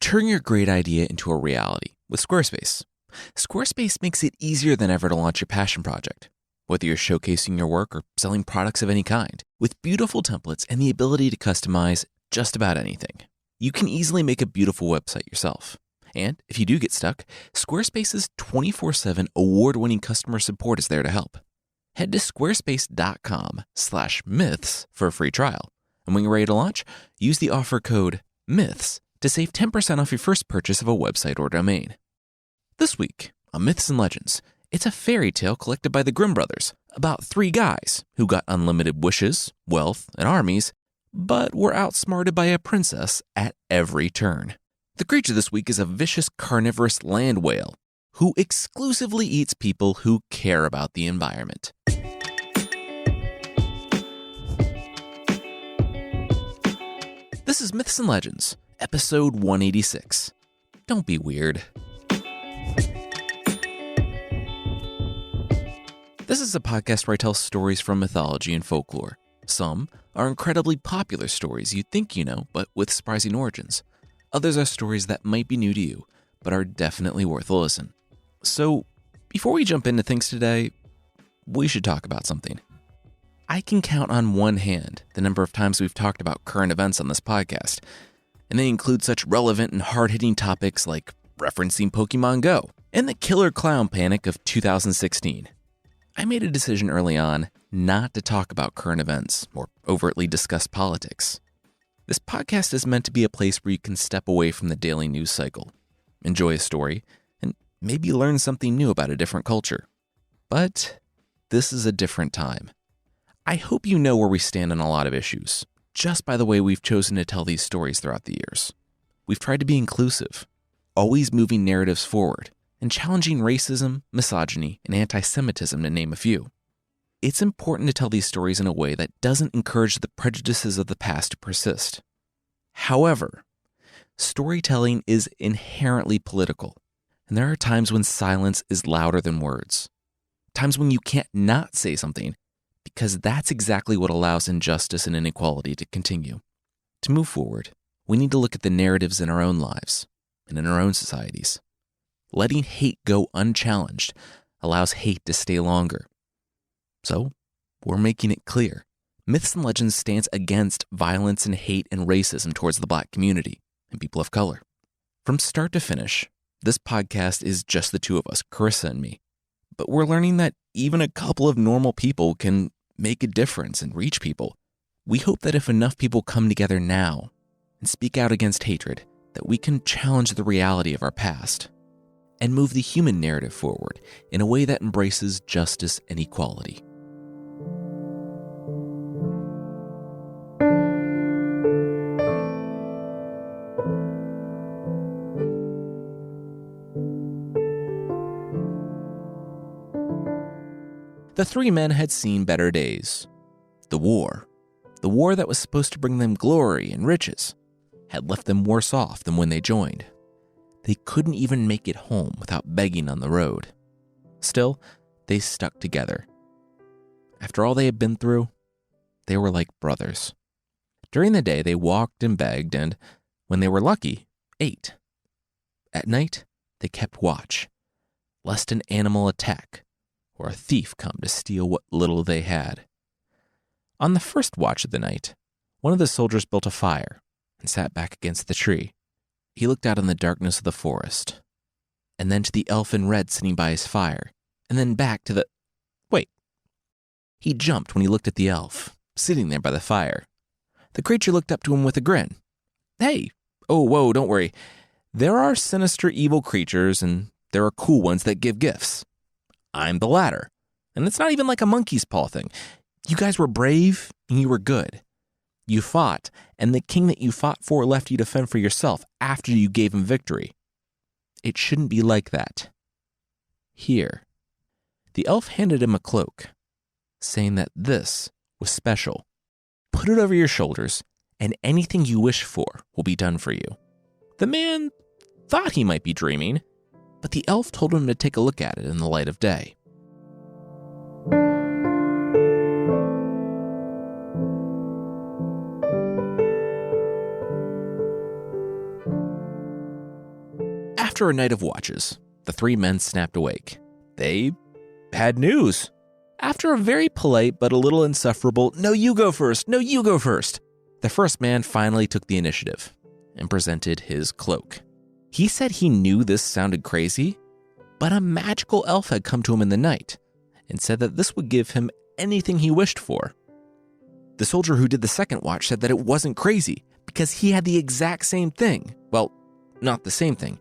Turn your great idea into a reality with Squarespace. Squarespace makes it easier than ever to launch your passion project. Whether you're showcasing your work or selling products of any kind, with beautiful templates and the ability to customize just about anything, you can easily make a beautiful website yourself. And if you do get stuck, Squarespace's 24/7 award-winning customer support is there to help. Head to squarespace.com/myths for a free trial. And when you're ready to launch, use the offer code MYTHS to save 10% off your first purchase of a website or domain. This week on Myths and Legends, it's a fairy tale collected by the Grimm brothers about 3 guys who got unlimited wishes, wealth, and armies, but were outsmarted by a princess at every turn. The creature this week is a vicious carnivorous land whale who exclusively eats people who care about the environment. This is Myths and Legends, episode 186. Don't be weird. This is a podcast where I tell stories from mythology and folklore. Some are incredibly popular stories you think you know, but with surprising origins. Others are stories that might be new to you, but are definitely worth a listen. So, before we jump into things today, we should talk about something. I can count on one hand the number of times we've talked about current events on this podcast, and they include such relevant and hard-hitting topics like referencing Pokemon Go and the killer clown panic of 2016. I made a decision early on not to talk about current events or overtly discuss politics. This podcast is meant to be a place where you can step away from the daily news cycle, enjoy a story, and maybe learn something new about a different culture. But this is a different time. I hope you know where we stand on a lot of issues, just by the way we've chosen to tell these stories throughout the years. We've tried to be inclusive, always moving narratives forward, and challenging racism, misogyny, and anti-Semitism, to name a few. It's important to tell these stories in a way that doesn't encourage the prejudices of the past to persist. However, storytelling is inherently political, and there are times when silence is louder than words. Times when you can't not say something, because that's exactly what allows injustice and inequality to continue. To move forward, we need to look at the narratives in our own lives and in our own societies. Letting hate go unchallenged allows hate to stay longer. So, we're making it clear. Myths and Legends stands against violence and hate and racism towards the Black community and people of color. From start to finish, this podcast is just the two of us, Carissa and me. But we're learning that even a couple of normal people can make a difference and reach people. We hope that if enough people come together now and speak out against hatred, that we can challenge the reality of our past and move the human narrative forward in a way that embraces justice and equality. The 3 men had seen better days. The war that was supposed to bring them glory and riches, had left them worse off than when they joined. They couldn't even make it home without begging on the road. Still, they stuck together. After all they had been through, they were like brothers. During the day, they walked and begged, and when they were lucky, ate. At night, they kept watch, lest an animal attack or a thief come to steal what little they had. On the first watch of the night, one of the soldiers built a fire and sat back against the tree. He looked out in the darkness of the forest, and then to the elf in red sitting by his fire, and then back to the... Wait. He jumped when he looked at the elf, sitting there by the fire. The creature looked up to him with a grin. Hey, oh, whoa, don't worry. There are sinister evil creatures, and there are cool ones that give gifts. I'm the latter. And it's not even like a monkey's paw thing. You guys were brave, and you were good. You fought, and the king that you fought for left you to fend for yourself after you gave him victory. It shouldn't be like that. Here. The elf handed him a cloak, saying that this was special. Put it over your shoulders, and anything you wish for will be done for you. The man thought he might be dreaming, but the elf told him to take a look at it in the light of day. After a night of watches, the three men snapped awake. They had news. After a very polite but a little insufferable, "No, you go first, no, you go first," the first man finally took the initiative and presented his cloak. He said he knew this sounded crazy, but a magical elf had come to him in the night and said that this would give him anything he wished for. The soldier who did the second watch said that it wasn't crazy because he had the exact same thing. Well, not the same thing.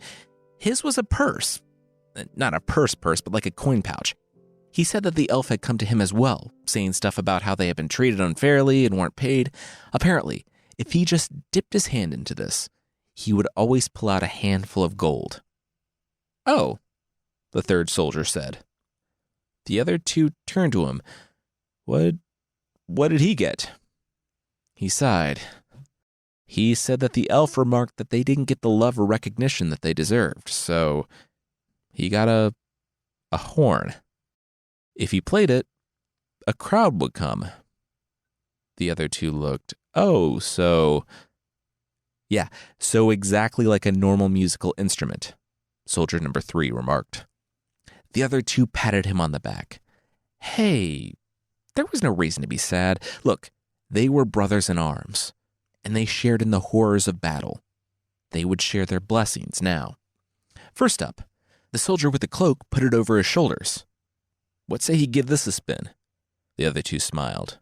His was a purse. Not a purse, but like a coin pouch. He said that the elf had come to him as well, saying stuff about how they had been treated unfairly and weren't paid. Apparently, if he just dipped his hand into this, he would always pull out a handful of gold. "Oh," the third soldier said. The other two turned to him. What did he get?" He sighed. He said that the elf remarked that they didn't get the love or recognition that they deserved, so he got a horn. If he played it, a crowd would come. The other two looked. "Oh, so..." "Yeah, so exactly like a normal musical instrument," soldier number 3 remarked. The other two patted him on the back. "Hey, there was no reason to be sad. Look, they were brothers in arms, and they shared in the horrors of battle. They would share their blessings now." First up, the soldier with the cloak put it over his shoulders. "What say he give this a spin?" The other two smiled.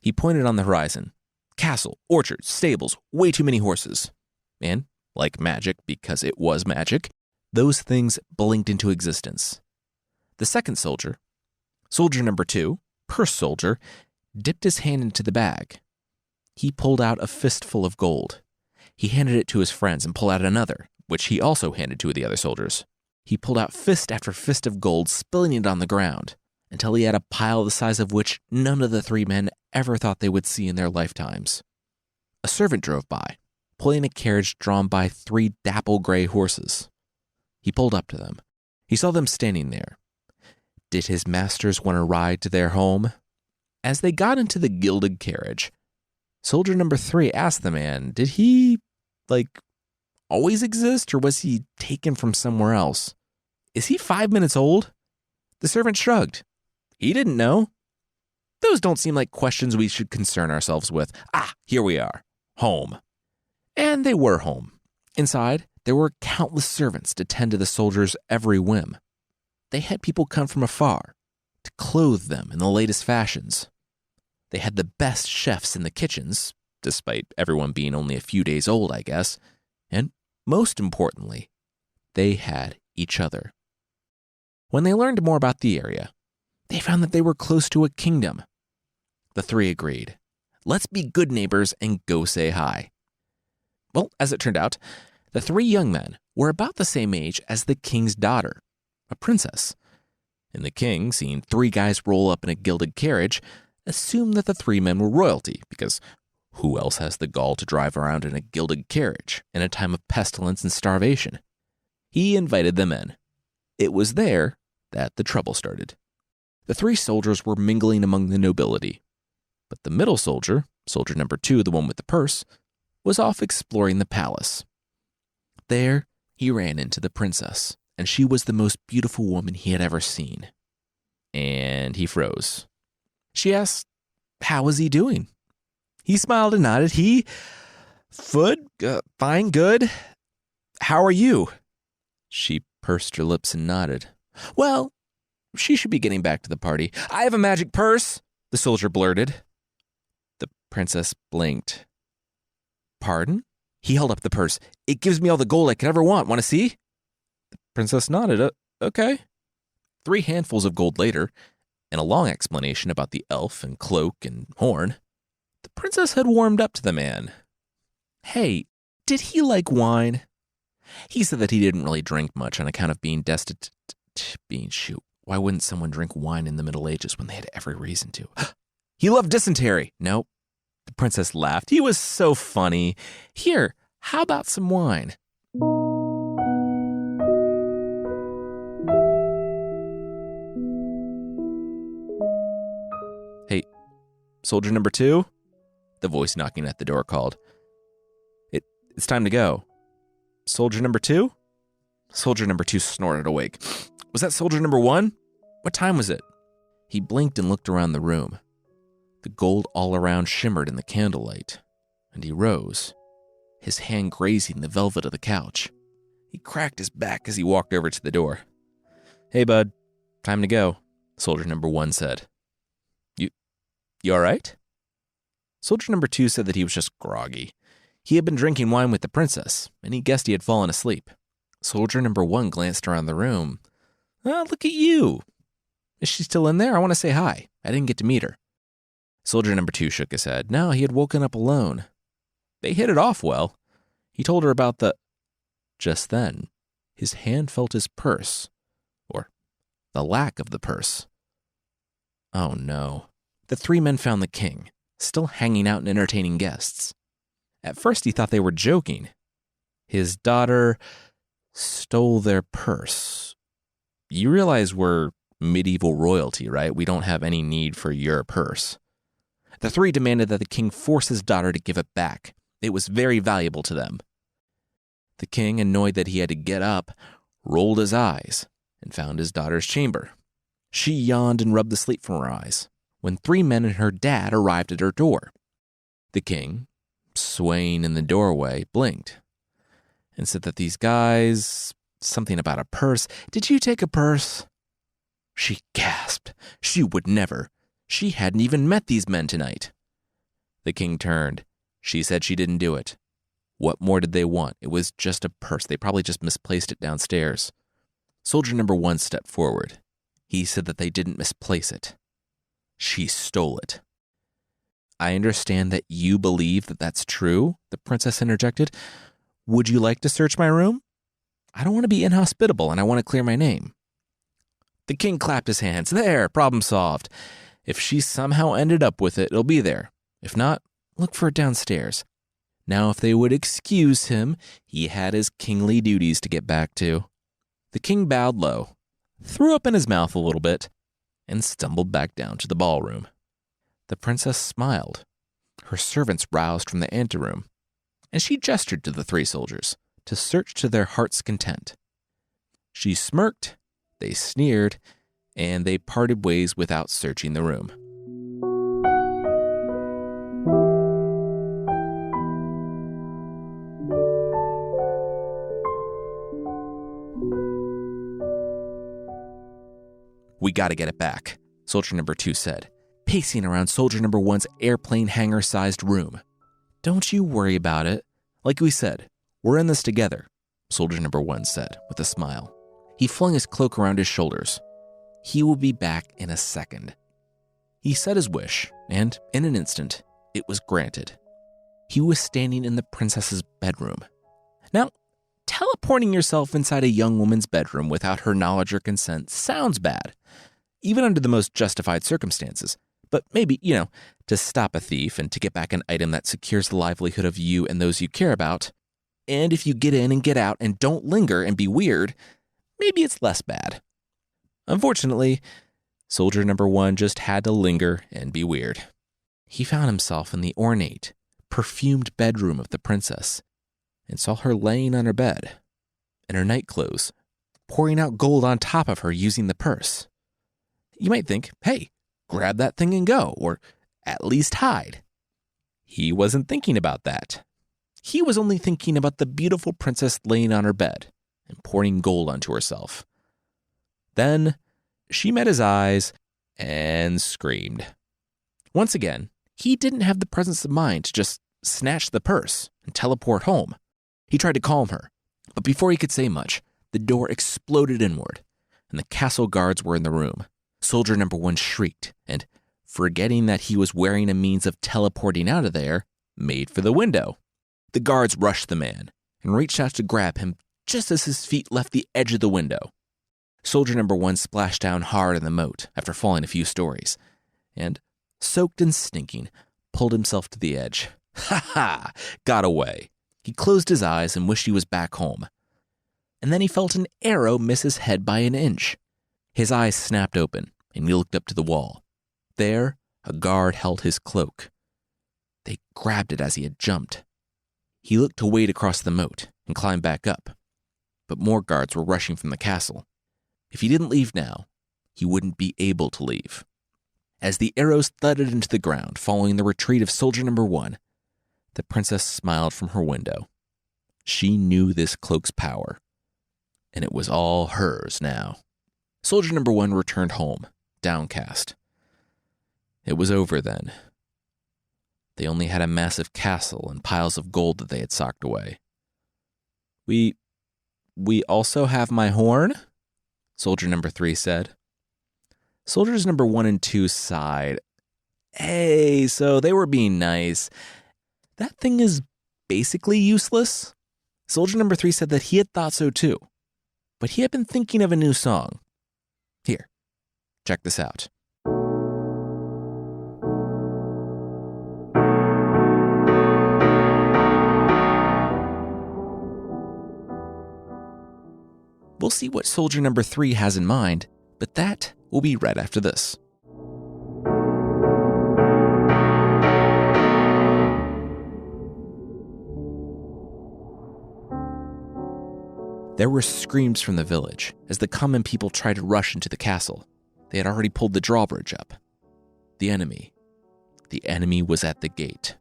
He pointed on the horizon. Castle, orchards, stables, way too many horses. And, like magic, because it was magic, those things blinked into existence. The second soldier, soldier number 2, purse soldier, dipped his hand into the bag. He pulled out a fistful of gold. He handed it to his friends and pulled out another, which he also handed to the other soldiers. He pulled out fist after fist of gold, spilling it on the ground, until he had a pile the size of which none of the three men ever thought they would see in their lifetimes. A servant drove by, pulling a carriage drawn by 3 dapple gray horses. He pulled up to them. He saw them standing there. Did his masters want to ride to their home? As they got into the gilded carriage, soldier number 3 asked the man, did he, always exist, or was he taken from somewhere else? Is he 5 minutes old? The servant shrugged. He didn't know. Those don't seem like questions we should concern ourselves with. Here we are. Home. And they were home. Inside, there were countless servants to tend to the soldiers' every whim. They had people come from afar to clothe them in the latest fashions. They had the best chefs in the kitchens, despite everyone being only a few days old, I guess. And most importantly, they had each other. When they learned more about the area, they found that they were close to a kingdom. The 3 agreed. Let's be good neighbors and go say hi. Well, as it turned out, the 3 young men were about the same age as the king's daughter, a princess. And the king, seeing 3 guys roll up in a gilded carriage, assumed that the 3 men were royalty, because who else has the gall to drive around in a gilded carriage in a time of pestilence and starvation? He invited them in. It was there that the trouble started. The 3 soldiers were mingling among the nobility, but the middle soldier, soldier number 2, the one with the purse, was off exploring the palace. There, he ran into the princess, and she was the most beautiful woman he had ever seen. And he froze. She asked, how was he doing? He smiled and nodded. Fine, good. How are you? She pursed her lips and nodded. Well, she should be getting back to the party. I have a magic purse, the soldier blurted. The princess blinked. Pardon? He held up the purse. It gives me all the gold I could ever want. Want to see? The princess nodded. Okay. 3 handfuls of gold later, and a long explanation about the elf and cloak and horn, the princess had warmed up to the man. Hey, did he like wine? He said that he didn't really drink much on account of being destined to being shoot. Why wouldn't someone drink wine in the Middle Ages when they had every reason to? He loved dysentery. Nope. The princess laughed. He was so funny. Here, how about some wine? Hey, soldier number 2? The voice knocking at the door called. It's time to go. Soldier number 2? Soldier number 2 snorted awake. Was that soldier number 1? What time was it? He blinked and looked around the room. The gold all around shimmered in the candlelight, and he rose, his hand grazing the velvet of the couch. He cracked his back as he walked over to the door. "Hey, bud, time to go," soldier number 1 said. You all right? Soldier number 2 said that he was just groggy. He had been drinking wine with the princess, and he guessed he had fallen asleep. Soldier number 1 glanced around the room. "Oh, look at you. Is she still in there? I want to say hi. I didn't get to meet her." Soldier number 2 shook his head. No, he had woken up alone. They hit it off well. He told her about the... Just then, his hand felt his purse, or the lack of the purse. Oh no. The 3 men found the king, still hanging out and entertaining guests. At first he thought they were joking. His daughter stole their purse. You realize we're medieval royalty, right? We don't have any need for your purse. The 3 demanded that the king force his daughter to give it back. It was very valuable to them. The king, annoyed that he had to get up, rolled his eyes and found his daughter's chamber. She yawned and rubbed the sleep from her eyes when 3 men and her dad arrived at her door. The king, swaying in the doorway, blinked and said that these guys, something about a purse. "Did you take a purse?" She gasped. She would never. She hadn't even met these men tonight. The king turned. She said she didn't do it. What more did they want? It was just a purse. They probably just misplaced it downstairs. Soldier number 1 stepped forward. He said that they didn't misplace it. She stole it. "I understand that you believe that that's true," the princess interjected. "Would you like to search my room? I don't want to be inhospitable, and I want to clear my name." The king clapped his hands. "There, problem solved. If she somehow ended up with it, it'll be there. If not, look for it downstairs." Now, if they would excuse him, he had his kingly duties to get back to. The king bowed low, threw up in his mouth a little bit, and stumbled back down to the ballroom. The princess smiled. Her servants roused from the anteroom, and she gestured to the 3 soldiers to search to their heart's content. She smirked, they sneered, and they parted ways without searching the room. "We gotta get it back," soldier number 2 said, pacing around soldier number 1's airplane hangar-sized room. "Don't you worry about it. Like we said, we're in this together," soldier number 1 said with a smile. He flung his cloak around his shoulders. He will be back in a second. He said his wish, and in an instant, it was granted. He was standing in the princess's bedroom. Now, teleporting yourself inside a young woman's bedroom without her knowledge or consent sounds bad, even under the most justified circumstances. But maybe, to stop a thief and to get back an item that secures the livelihood of you and those you care about. And if you get in and get out and don't linger and be weird, maybe it's less bad. Unfortunately, soldier number 1 just had to linger and be weird. He found himself in the ornate, perfumed bedroom of the princess and saw her laying on her bed, in her nightclothes, pouring out gold on top of her using the purse. You might think, hey, grab that thing and go, or at least hide. He wasn't thinking about that. He was only thinking about the beautiful princess laying on her bed and pouring gold onto herself. Then she met his eyes and screamed. Once again, he didn't have the presence of mind to just snatch the purse and teleport home. He tried to calm her, but before he could say much, the door exploded inward, and the castle guards were in the room. Soldier number 1 shrieked, and, forgetting that he was wearing a means of teleporting out of there, made for the window. The guards rushed the man and reached out to grab him just as his feet left the edge of the window. Soldier number 1 splashed down hard in the moat after falling a few stories, and, soaked and stinking, pulled himself to the edge. Ha ha! Got away. He closed his eyes and wished he was back home. And then he felt an arrow miss his head by an inch. His eyes snapped open, and he looked up to the wall. There, a guard held his cloak. They grabbed it as he had jumped. He looked to wade across the moat and climb back up. but more guards were rushing from the castle. If he didn't leave now, he wouldn't be able to leave. As the arrows thudded into the ground following the retreat of soldier number 1, the princess smiled from her window. She knew this cloak's power, and it was all hers now. Soldier number 1 returned home, downcast. It was over then. They only had a massive castle and piles of gold that they had socked away. We also have my horn? Soldier number 3 said. Soldiers number 1 and 2 sighed. Hey, so they were being nice. That thing is basically useless. Soldier number 3 said that he had thought so too, but he had been thinking of a new song. Here, check this out. We'll see what soldier number 3 has in mind, but that will be right after this. There were screams from the village as the common people tried to rush into the castle. They had already pulled the drawbridge up. The enemy was at the gate.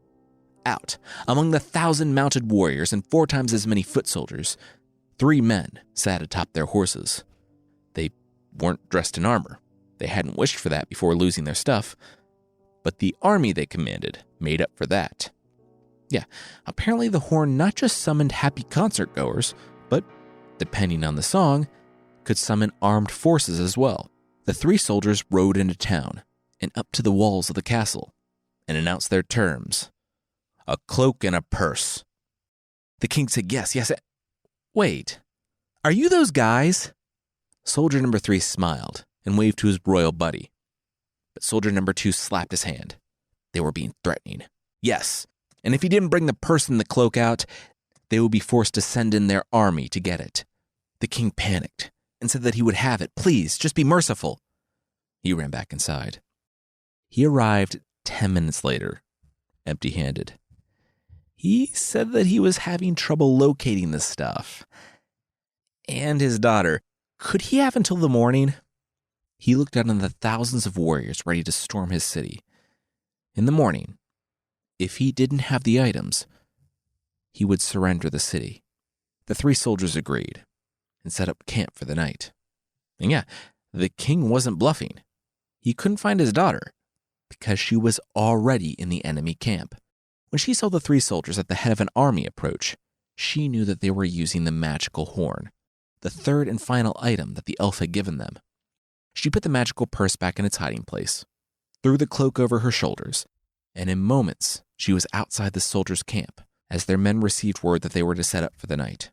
Out, among the 1,000 mounted warriors and 4 times as many foot soldiers, 3 men sat atop their horses. They weren't dressed in armor. They hadn't wished for that before losing their stuff, but the army they commanded made up for that. Yeah, apparently the horn not just summoned happy concert goers, but, depending on the song, could summon armed forces as well. The 3 soldiers rode into town and up to the walls of the castle and announced their terms. A cloak and a purse. The king said, yes. Wait, are you those guys? Soldier number 3 smiled and waved to his royal buddy. But soldier number 2 slapped his hand. They were being threatening. Yes, and if he didn't bring the purse and the cloak out, they would be forced to send in their army to get it. The king panicked and said that he would have it. Please, just be merciful. He ran back inside. He arrived 10 minutes later, empty-handed. He said that he was having trouble locating the stuff. And his daughter. Could he have until the morning? He looked out on the thousands of warriors ready to storm his city. In the morning, if he didn't have the items, he would surrender the city. The 3 soldiers agreed and set up camp for the night. And yeah, the king wasn't bluffing. He couldn't find his daughter because she was already in the enemy camp. When she saw the 3 soldiers at the head of an army approach, she knew that they were using the magical horn, the 3rd and final item that the elf had given them. She put the magical purse back in its hiding place, threw the cloak over her shoulders, and in moments she was outside the soldiers' camp as their men received word that they were to set up for the night.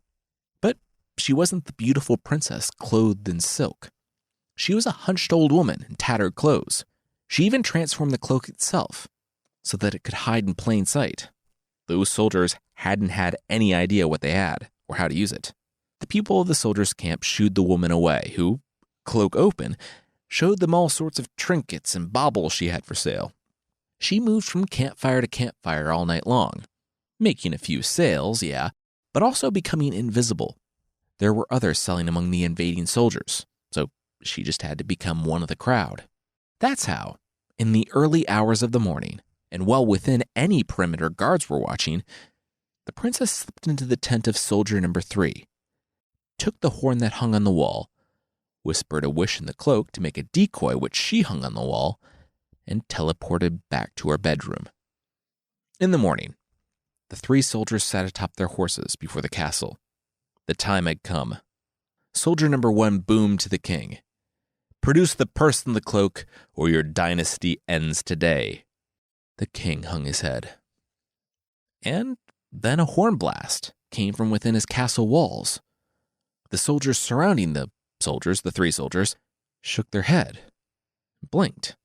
But she wasn't the beautiful princess clothed in silk. She was a hunched old woman in tattered clothes. She even transformed the cloak itself so that it could hide in plain sight. Those soldiers hadn't had any idea what they had or how to use it. The people of the soldiers' camp shooed the woman away, who, cloak open, showed them all sorts of trinkets and baubles she had for sale. She moved from campfire to campfire all night long, making a few sales, yeah, but also becoming invisible. There were others selling among the invading soldiers, so she just had to become one of the crowd. That's how, in the early hours of the morning, and well within any perimeter guards were watching, the princess slipped into the tent of soldier number 3, took the horn that hung on the wall, whispered a wish in the cloak to make a decoy which she hung on the wall, and teleported back to her bedroom. In the morning, the 3 soldiers sat atop their horses before the castle. The time had come. Soldier number 1 boomed to the king. Produce the purse and the cloak, or your dynasty ends today. The king hung his head. And then a horn blast came from within his castle walls. The soldiers surrounding the 3 soldiers, shook their head, blinked.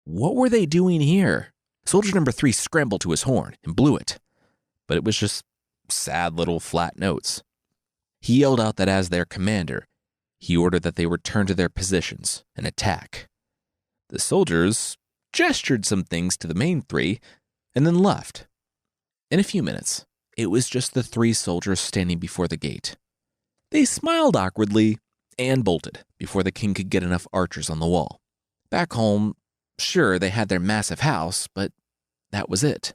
What were they doing here? Soldier number 3 scrambled to his horn and blew it, but it was just sad little flat notes. He yelled out that as their commander, he ordered that they return to their positions and attack. The soldiers gestured some things to the main 3 and then left. In a few minutes, it was just the 3 soldiers standing before the gate. They smiled awkwardly and bolted before the king could get enough archers on the wall. Back home, sure, they had their massive house, but that was it.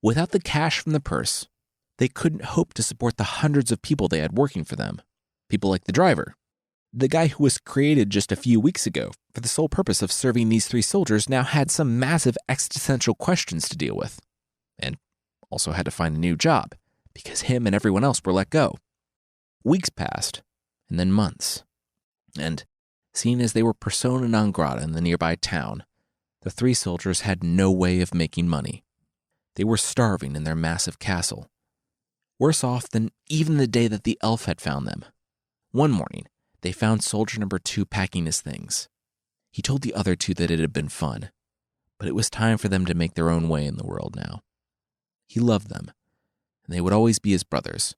Without the cash from the purse, they couldn't hope to support the hundreds of people they had working for them. People like the driver, the guy who was created just a few weeks ago for the sole purpose of serving these 3 soldiers, now had some massive existential questions to deal with, and also had to find a new job because him and everyone else were let go. Weeks passed, and then months. And seeing as they were persona non grata in the nearby town, the 3 soldiers had no way of making money. They were starving in their massive castle, worse off than even the day that the elf had found them. One morning, they found soldier number 2 packing his things. He told the other 2 that it had been fun, but it was time for them to make their own way in the world now. He loved them, and they would always be his brothers.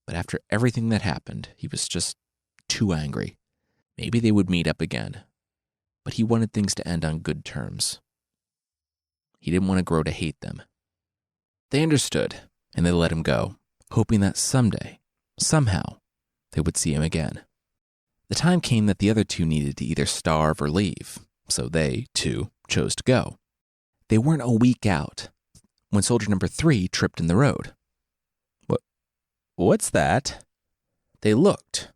But after everything that happened, he was just too angry. Maybe they would meet up again, but he wanted things to end on good terms. He didn't want to grow to hate them. They understood, and they let him go, hoping that someday, somehow, they would see him again. The time came that the other 2 needed to either starve or leave, so they, too, chose to go. They weren't a week out when soldier number 3 tripped in the road. What's that? They looked.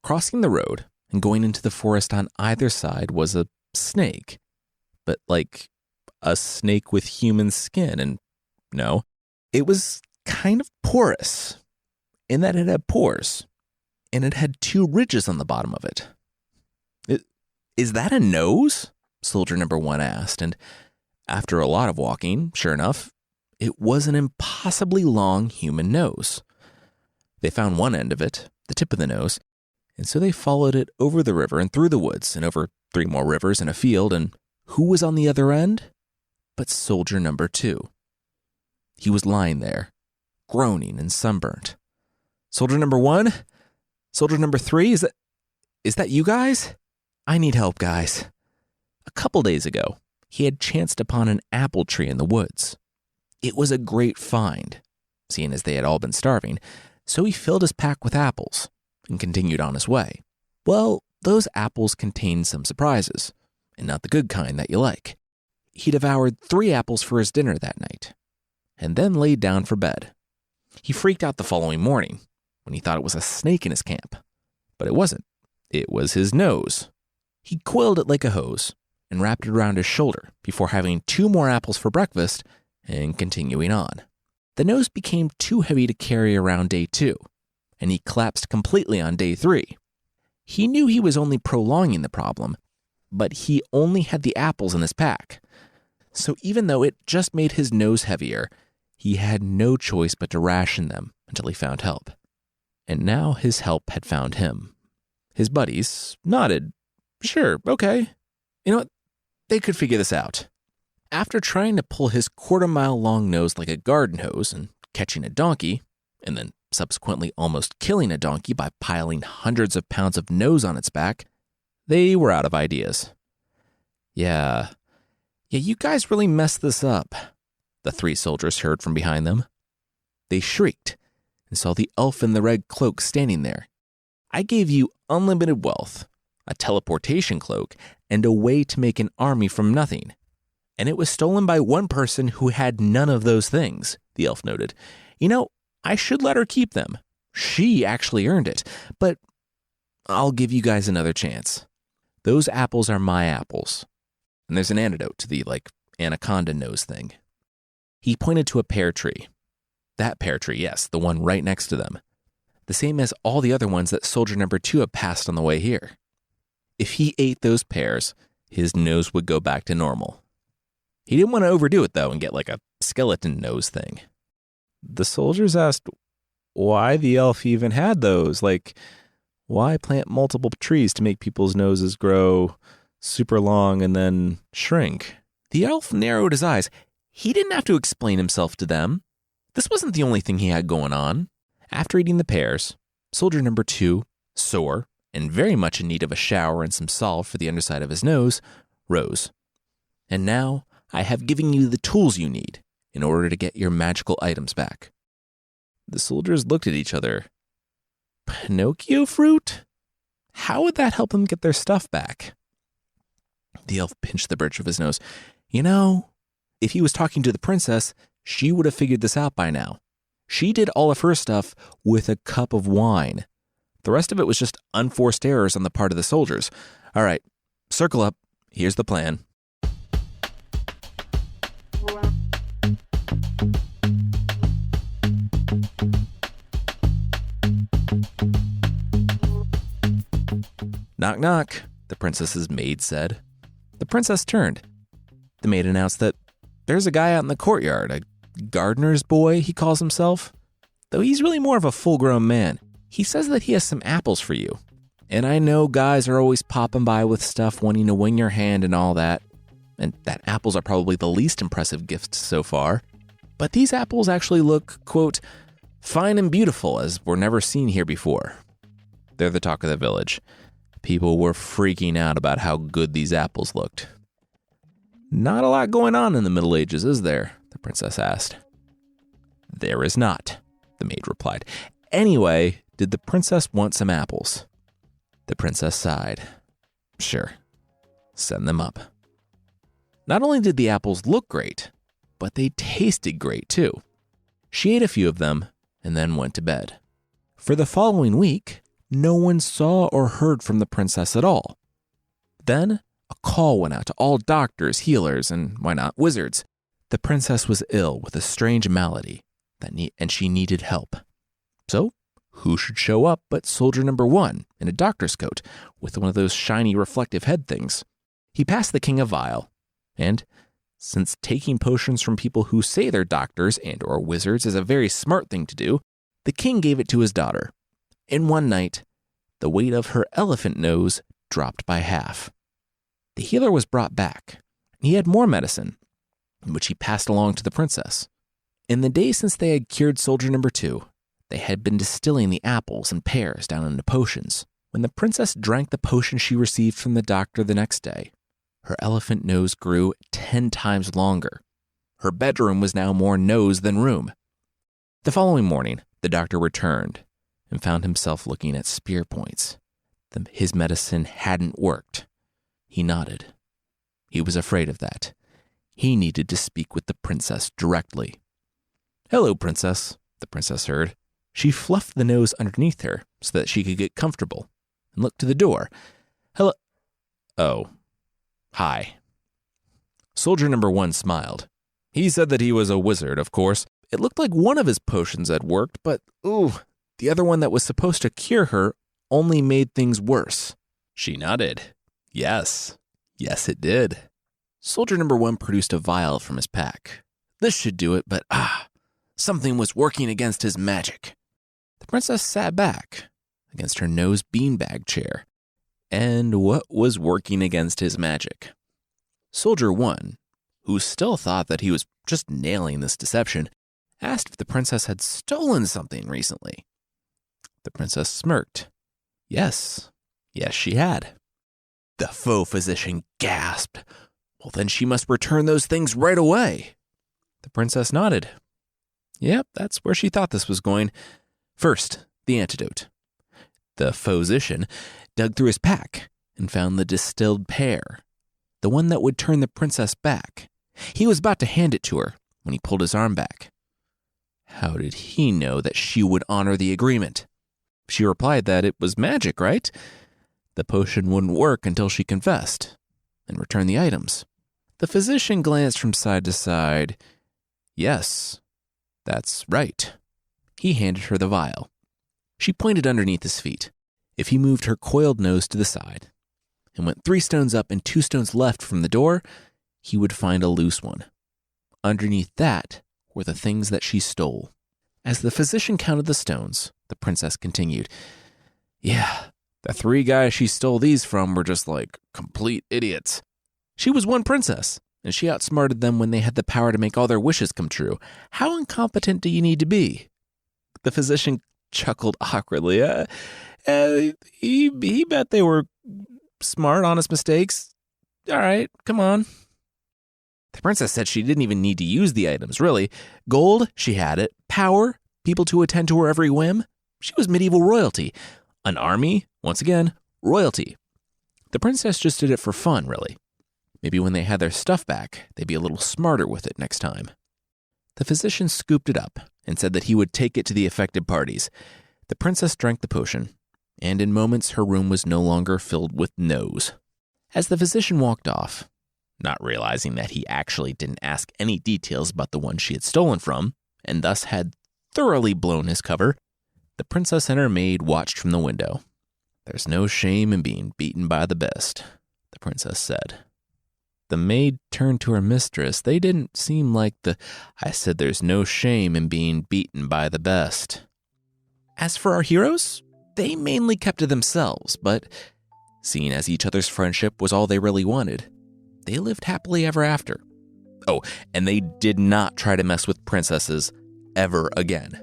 Crossing the road and going into the forest on either side was a snake, but like a snake with human skin, and no, it was kind of porous in that it had pores, and it had 2 ridges on the bottom of it. Is that a nose? Soldier number 1 asked, and after a lot of walking, sure enough, it was an impossibly long human nose. They found one end of it, the tip of the nose, and so they followed it over the river and through the woods and over 3 more rivers and a field, and who was on the other end? But soldier number 2. He was lying there, groaning and sunburnt. Soldier number 1? Soldier number 3? Is that you guys? I need help, guys. A couple days ago, he had chanced upon an apple tree in the woods. It was a great find, seeing as they had all been starving, so he filled his pack with apples and continued on his way. Well, those apples contained some surprises, and not the good kind that you like. He devoured 3 apples for his dinner that night, and then laid down for bed. He freaked out the following morning when he thought it was a snake in his camp, but it wasn't. It was his nose. He coiled it like a hose and wrapped it around his shoulder before having 2 more apples for breakfast and continuing on. The nose became too heavy to carry around day 2, and he collapsed completely on day 3. He knew he was only prolonging the problem, but he only had the apples in his pack. So even though it just made his nose heavier, he had no choice but to ration them until he found help. And now his help had found him. His buddies nodded. Sure, okay. You know what? They could figure this out. After trying to pull his quarter-mile-long nose like a garden hose and catching a donkey, and then subsequently almost killing a donkey by piling hundreds of pounds of nose on its back, they were out of ideas. Yeah, you guys really messed this up, the 3 soldiers heard from behind them. They shrieked and saw the elf in the red cloak standing there. I gave you unlimited wealth, a teleportation cloak, and a way to make an army from nothing. And it was stolen by one person who had none of those things, the elf noted. You know, I should let her keep them. She actually earned it, but I'll give you guys another chance. Those apples are my apples. And there's an antidote to the, anaconda nose thing. He pointed to a pear tree. That pear tree, yes, the one right next to them. The same as all the other ones that soldier number 2 had passed on the way here. If he ate those pears, his nose would go back to normal. He didn't want to overdo it, though, and get like a skeleton nose thing. The soldiers asked why the elf even had those. Why plant multiple trees to make people's noses grow super long and then shrink? The elf narrowed his eyes. He didn't have to explain himself to them. This wasn't the only thing he had going on. After eating the pears, soldier number 2, sore and very much in need of a shower and some salve for the underside of his nose, rose. And now I have given you the tools you need in order to get your magical items back. The soldiers looked at each other. Pinocchio fruit? How would that help them get their stuff back? The elf pinched the bridge of his nose. You know, if he was talking to the princess, she would have figured this out by now. She did all of her stuff with a cup of wine. The rest of it was just unforced errors on the part of the soldiers. All right, circle up. Here's the plan. Knock, knock, the princess's maid said. The princess turned. The maid announced that there's a guy out in the courtyard, a gardener's boy, he calls himself. Though he's really more of a full-grown man. He says that he has some apples for you. And I know guys are always popping by with stuff wanting to win your hand and all that. And that apples are probably the least impressive gift so far. But these apples actually look, quote, fine and beautiful as were never seen here before. They're the talk of the village. People were freaking out about how good these apples looked. Not a lot going on in the Middle Ages, is there? The princess asked. There is not, the maid replied. Anyway, did the princess want some apples? The princess sighed. Sure, send them up. Not only did the apples look great, but they tasted great too. She ate a few of them and then went to bed. For the following week, no one saw or heard from the princess at all. Then, a call went out to all doctors, healers, and why not wizards. The princess was ill with a strange malady, and she needed help. So, who should show up but soldier number 1 in a doctor's coat with one of those shiny reflective head things. He passed the king a vial, and since taking potions from people who say they're doctors and or wizards is a very smart thing to do, the king gave it to his daughter. In one night, the weight of her elephant nose dropped by half. The healer was brought back. He had more medicine, which he passed along to the princess. In the days since they had cured soldier number 2, they had been distilling the apples and pears down into potions. When the princess drank the potion she received from the doctor the next day, her elephant nose grew 10 times longer. Her bedroom was now more nose than room. The following morning, the doctor returned and found himself looking at spear points. His medicine hadn't worked. He nodded. He was afraid of that. He needed to speak with the princess directly. Hello, princess, the princess heard. She fluffed the nose underneath her so that she could get comfortable and looked to the door. Hello. Oh. Hi. Soldier number 1 smiled. He said that he was a wizard, of course. It looked like one of his potions had worked, but, the other one that was supposed to cure her only made things worse. She nodded. Yes, it did. Soldier number 1 produced a vial from his pack. This should do it, but something was working against his magic. The princess sat back against her nose beanbag chair. And what was working against his magic? Soldier 1, who still thought that he was just nailing this deception, asked if the princess had stolen something recently. The princess smirked. Yes, she had. The faux physician gasped. Well, then she must return those things right away. The princess nodded. Yep, that's where she thought this was going. First, the antidote. The physician dug through his pack and found the distilled pear, the one that would turn the princess back. He was about to hand it to her when he pulled his arm back. How did he know that she would honor the agreement? She replied that it was magic, right? The potion wouldn't work until she confessed and returned the items. The physician glanced from side to side. Yes, that's right. He handed her the vial. She pointed underneath his feet. If he moved her coiled nose to the side and went 3 stones up and 2 stones left from the door, he would find a loose one. Underneath that were the things that she stole. As the physician counted the stones, the princess continued, Yeah, the 3 guys she stole these from were just like complete idiots. She was one princess, and she outsmarted them when they had the power to make all their wishes come true. How incompetent do you need to be? The physician chuckled awkwardly. He bet they were smart, honest mistakes. All right, come on. The princess said she didn't even need to use the items, really. Gold, she had it. Power, people to attend to her every whim, She was medieval royalty. An army, once again, royalty. The princess just did it for fun, really. Maybe when they had their stuff back, they'd be a little smarter with it next time. The physician scooped it up and said that he would take it to the affected parties. The princess drank the potion, and in moments her room was no longer filled with no's. As the physician walked off, not realizing that he actually didn't ask any details about the one she had stolen from, and thus had thoroughly blown his cover, the princess and her maid watched from the window. "There's no shame in being beaten by the best," the princess said. The maid turned to her mistress. They didn't seem like I said there's no shame in being beaten by the best. As for our heroes, they mainly kept to themselves, but seeing as each other's friendship was all they really wanted, they lived happily ever after. Oh, and they did not try to mess with princesses ever again.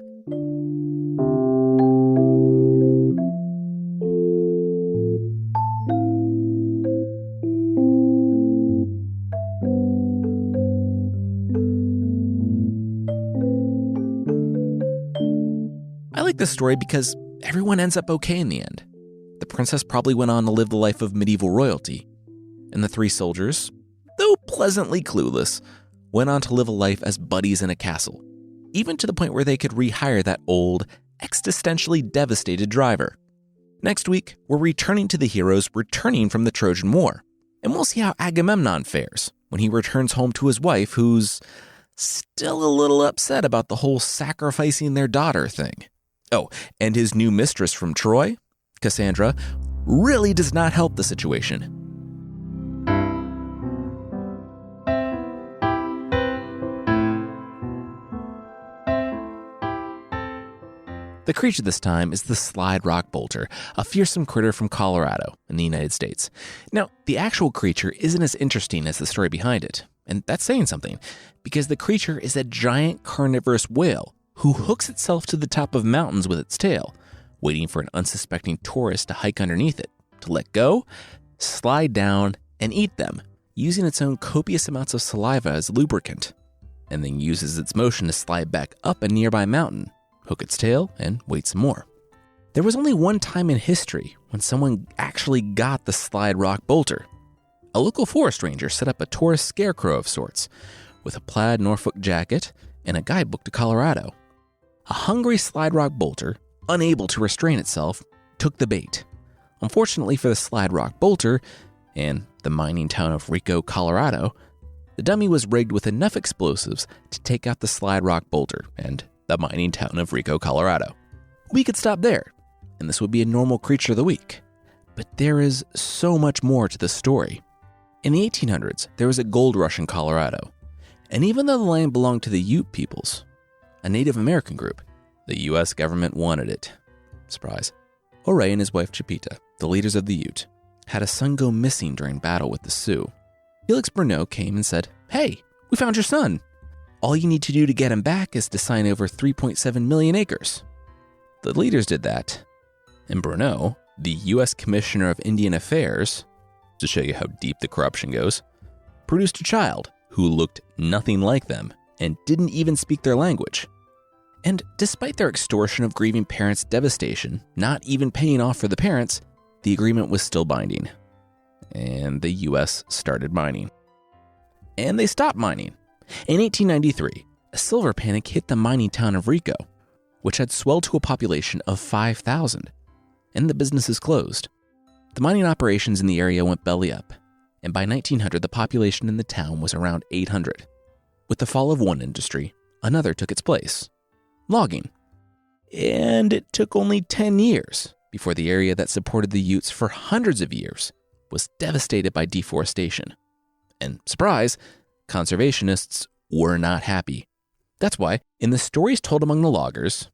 I like this story because everyone ends up okay in the end. The princess probably went on to live the life of medieval royalty, and the three soldiers, though pleasantly clueless, went on to live a life as buddies in a castle, even to the point where they could rehire that old, existentially devastated driver. Next week, we're returning to the heroes returning from the Trojan War, and we'll see how Agamemnon fares when he returns home to his wife, who's still a little upset about the whole sacrificing their daughter thing. Oh, and his new mistress from Troy, Cassandra, really does not help the situation. The creature this time is the slide rock bolter, a fearsome critter from Colorado in the United States. Now, the actual creature isn't as interesting as the story behind it, and that's saying something, because the creature is a giant carnivorous whale who hooks itself to the top of mountains with its tail, waiting for an unsuspecting tourist to hike underneath it, to let go, slide down, and eat them, using its own copious amounts of saliva as lubricant, and then uses its motion to slide back up a nearby mountain, hook its tail, and wait some more. There was only one time in history when someone actually got the slide rock bolter. A local forest ranger set up a tourist scarecrow of sorts, with a plaid Norfolk jacket and a guidebook to Colorado. A hungry slide rock bolter, unable to restrain itself, took the bait. Unfortunately for the slide rock bolter and the mining town of Rico, Colorado, the dummy was rigged with enough explosives to take out the slide rock bolter and the mining town of Rico, Colorado. We could stop there, and this would be a normal creature of the week. But there is so much more to the story. In the 1800s, there was a gold rush in Colorado, and even though the land belonged to the Ute peoples, a Native American group, the U.S. government wanted it. Surprise. Ouray and his wife Chipita, the leaders of the Ute, had a son go missing during battle with the Sioux. Felix Bruneau came and said, "Hey, we found your son. All you need to do to get him back is to sign over 3.7 million acres." The leaders did that, and Bruneau, the U.S. Commissioner of Indian Affairs, to show you how deep the corruption goes, produced a child who looked nothing like them and didn't even speak their language. And despite their extortion of grieving parents' devastation, not even paying off for the parents, the agreement was still binding. And the U.S. started mining. And they stopped mining. In 1893, a silver panic hit the mining town of Rico, which had swelled to a population of 5,000, and the businesses closed. The mining operations in the area went belly up, and by 1900, the population in the town was around 800. With the fall of one industry, another took its place: logging. And it took only 10 years before the area that supported the Utes for hundreds of years was devastated by deforestation. And surprise, conservationists were not happy. That's why, in the stories told among the loggers,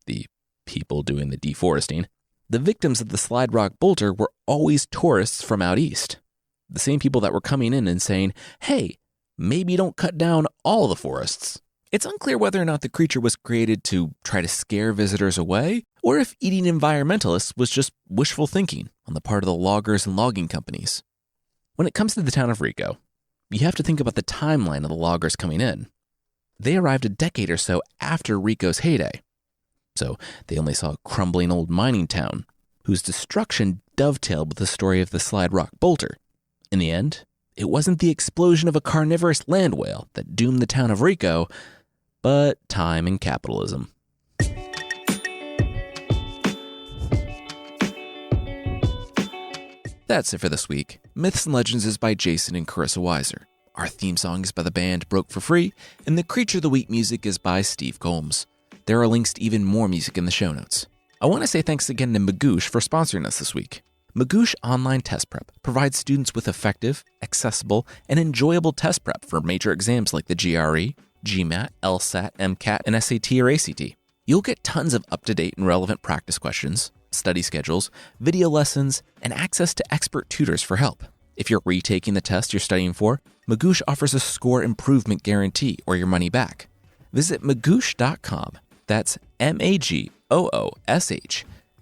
the people doing the deforesting, the victims of the slide rock bolter were always tourists from out east. The same people that were coming in and saying, "Hey, maybe don't cut down all the forests." It's unclear whether or not the creature was created to try to scare visitors away, or if eating environmentalists was just wishful thinking on the part of the loggers and logging companies. When it comes to the town of Rico, you have to think about the timeline of the loggers coming in. They arrived a decade or so after Rico's heyday. So they only saw a crumbling old mining town whose destruction dovetailed with the story of the Slide Rock Boulder. In the end, it wasn't the explosion of a carnivorous land whale that doomed the town of Rico, but time and capitalism. That's it for this week. Myths and Legends is by Jason and Carissa Weiser. Our theme song is by the band Broke for Free, and the Creature of the Week music is by Steve Combs. There are links to even more music in the show notes. I want to say thanks again to Magoosh for sponsoring us this week. Magoosh Online Test Prep provides students with effective, accessible, and enjoyable test prep for major exams like the GRE, GMAT, LSAT, MCAT, and SAT or ACT. You'll get tons of up-to-date and relevant practice questions, study schedules, video lessons, and access to expert tutors for help. If you're retaking the test you're studying for, Magoosh offers a score improvement guarantee or your money back. Visit magoosh.com, that's MAGOOSH,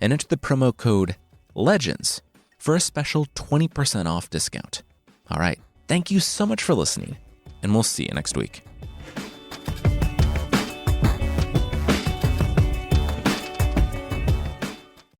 and enter the promo code LEGENDS for a special 20% off discount. All right, thank you so much for listening, and we'll see you next week.